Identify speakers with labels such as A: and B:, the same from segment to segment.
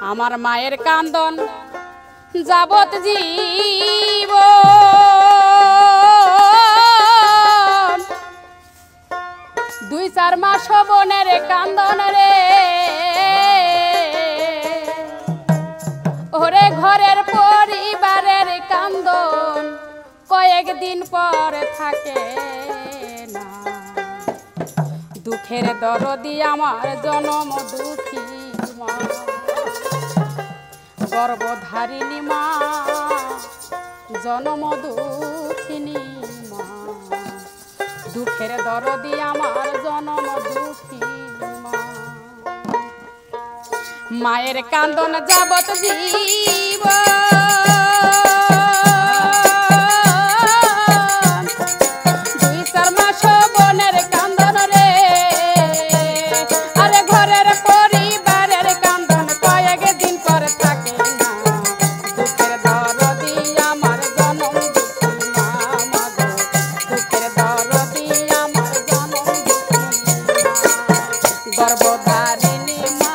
A: আমার মায়ের কান্দন যাবত জীব দুই চার মাস বনের কান্দন রে ওরে ঘরের পরিবারের কান্দন কয়েকদিন পর থাকে না দুঃখের দরদি আমার জনম দুঃখী মা গর্ভধারিণী মা জনম দুঃখিনী মা দুঃখের দরদি আমার জনম দুঃখী মা মায়ের কান্দন যাবত জীব দুই চার মাস বনের কান্দন রে আরে ঘরের পরিবারের কান্দন কয়েকদিন পর থাকে না দুঃখের দরদি আমার জনম দুঃখী মা মাগো দুঃখের দরদি আমার জনম দুঃখী মা গর্ভধারিণী মা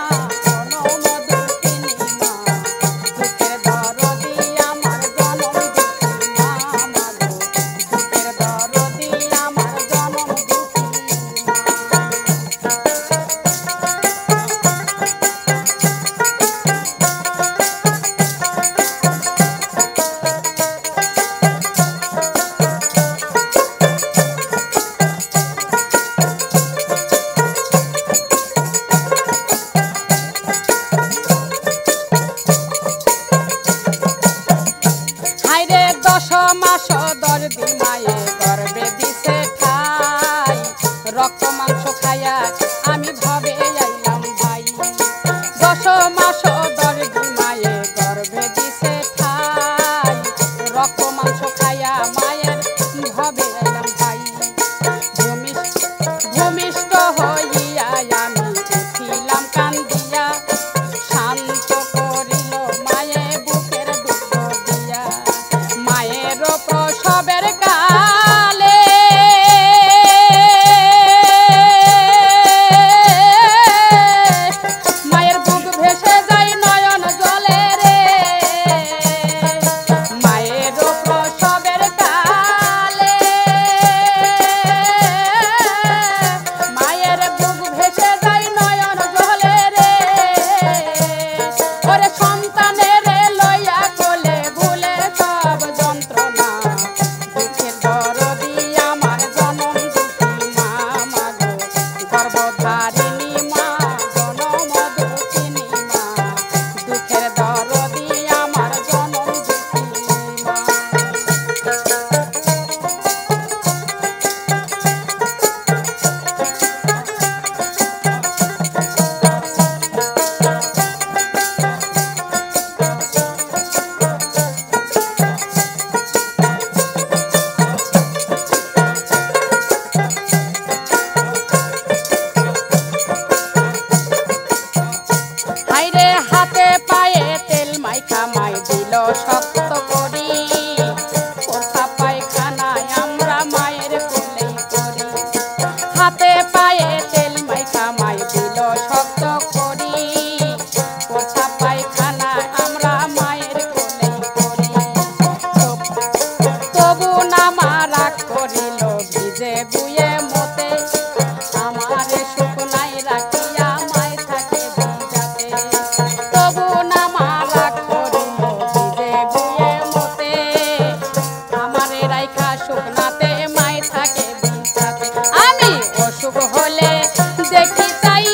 A: মাস 10 দিন মায়ে গর্ভে দিছে ঠাই রক্ত মাংস খাইয়া আমি ভবে আইলাম ভাই 10 মাস 10 দিন মায়ে গর্ভে দিছে ঠাই রক্ত মাংস খাইয়া মায়ের ভবে আইলাম ভাই ভূমিষ্ঠ হইয়া আমি উঠিলাম কান্দিয়া শান্ত করিল মায়ে বুকের দুঃখ দিয়া মায়ের প্রসবের কালে মায়ের বুক ভেসে যায় নয়ন জলে রে মায়ের প্রসবের কালে মায়ের বুক ভেসে যায় নয়ন জলে রে ওরে সন্তানের লইয়া কোলে ভুলে সব যন্ত্রণা দুঃখের দরদি আমার জনম দুঃখী মা মাগো গর্ভধারিণী মা জনম দুঃখিনী মা দুঃখের দরদি আমার জনম দুঃখী মা হাইরে হাতে পায়ে তেল মাইখা মাই দিল শক্ত করি পোষা পায়খানায় আমরা মায়ের কোলেই করি হাতে পায়ে তেল মাইখা মাই দিল শক্ত করি পোষা পায়খানায় আমরা মায়ের কোলেই করি তবু না মা রাগ করিল ভিজে বুয়ে মতে আমারে শুকনাই রাখিয়া মায় থাকে ভিজাতে তবু না মা রাগ করিল ভিজে বুয়ে মতে আমারে রাইখা শুকনাতে মায় থাকে ভিজাতে আমি অসুখ হলে দেখি চাই